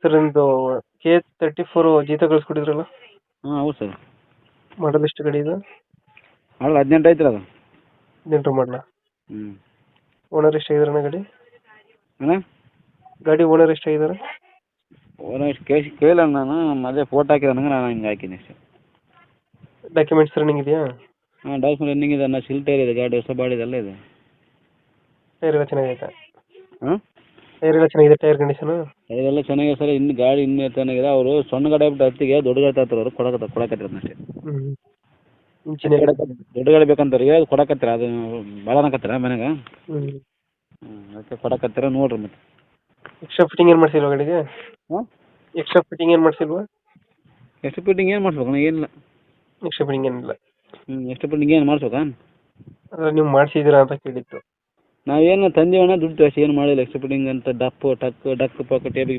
Sir ನಿಮ್ಮದು K34 ಜೀತ ಕಳಿಸ್ಕೊಟ್ಟಿದ್ರಲ್ಲ, ಹಾಂ ಹೌದು ಸರ್. ಮಾಡಲ್ ಎಷ್ಟು ಗಾಡಿ ಇದು? ಮಾಡಲ್ 18 ಐತ್ರಿ ಅದು. 18 ಮಾಡಲ. ಹ್ಞೂ ಓನರ್ ಎಷ್ಟಾಗಿದಾರಣ್ಣ ಗಾಡಿ? ಅಣ್ಣ ಗಾಡಿ ಓನರ್ ಎಷ್ಟಾಗಿದ್ದಾರೆ? ಓನರ್ ಎಷ್ಟು ಕೇಳಿಲ್ಲ ನಾನು, ಅದೇ ಫೋಟೋ ಹಾಕಿದ ನನಗೆ ನಾನು ಹಿಂಗೆ ಹಾಕಿನಿ ಅಷ್ಟೇ. ಡಾಕ್ಯುಮೆಂಟ್ಸ್ ರನ್ನಿಂಗ್ ಇದೆಯಾ? ಹಾಂ ಡಾಕ್ಯುಮೆಂಟ್ ರನ್ನಿಂಗ್ ಇದೆ ಅಣ್ಣ, ಸಿಲ್ ಟೈರ್ ಇದೆ, ಗಾಡಿ ಹೊಸ ಬಾಡಿದೆ ಎಲ್ಲ ಇದೆ. ಟೈರ್ ಎಲ್ಲ ಚೆನ್ನಾಗೈತೆ? ಹಾಂ ಟೈರ್ ಎಲ್ಲ ಚೆನ್ನಾಗಿದೆ, ಟೈರ್ ಕಂಡೀಷನು? ಟೈರ್ ಎಲ್ಲ ಚೆನ್ನಾಗಿದೆ ಸರ್, ಇನ್ನು ಗಾಡಿ ಇನ್ನೂ ಚೆನ್ನಾಗಿದೆ. ಅವರು ಸಣ್ಣ ಗಾಡಿ ಆಗ್ಬಿಟ್ಟು ಹತ್ತಿಗೆ ದೊಡ್ಡ ಗಾಡಿ ತರ್ತಾರೆ, ಅವರು ಕೊಡಕತ್ತಾರೆ ಅಷ್ಟೇ. ಹ್ಞೂ ಇಂಜಿನ್ ದೊಡ್ಡ ಗಾಡಿ ಬೇಕಂತಾರೆ, ಕೊಡಕತ್ತೀರ ಅದು ಭಾಳ ಅನ್ನಕತ್ತೀರ ಮನೆಗೆ. ಹ್ಞೂ ಅದಕ್ಕೆ ಕೊಡಕತ್ತೀರ ನೋಡಿರಿ ಮತ್ತೆ. ಎಕ್ಸ್ಟ್ರಾ ಫಿಟ್ಟಿಂಗ್ ಏನು ಮಾಡಿಸಿಲ್ವಾ ಗಾಡಿಗೆ? ಹಾಂ ಎಕ್ಸ್ಟ್ರಾ ಫಿಟ್ಟಿಂಗ್ ಏನು ಮಾಡಿಸಿಲ್ವಾ? ಎಷ್ಟು ಫಿಟ್ಟಿಂಗ್ ಏನು ಮಾಡಿಸ್ಬೇಕಣ್ಣ? ಏನಿಲ್ಲ. ಎಕ್ಸ್ಟ್ರಾ ಫಿಟ್ಟಿಂಗ್ ಏನಿಲ್ಲ? ಎಷ್ಟು ಫಿಟ್ಟಿಂಗ್ ಏನು ಮಾಡಿಸ್ಬೇಕಾ? ಅಂದರೆ ನೀವು ಮಾಡಿಸಿದ್ದೀರಾ ಅಂತ ಕೇಳಿತ್ತು. ನಾವೇನು ತಂದೀವಣ್ಣ, ದುಡ್ಡು ಅಷ್ಟು ಏನು ಮಾಡಿಲ್ಲ. ಎಷ್ಟು ಫಿಟ್ಟಿಂಗ್ ಅಂತ ಡಕ್ ಪಕ್ ಟೇಪ್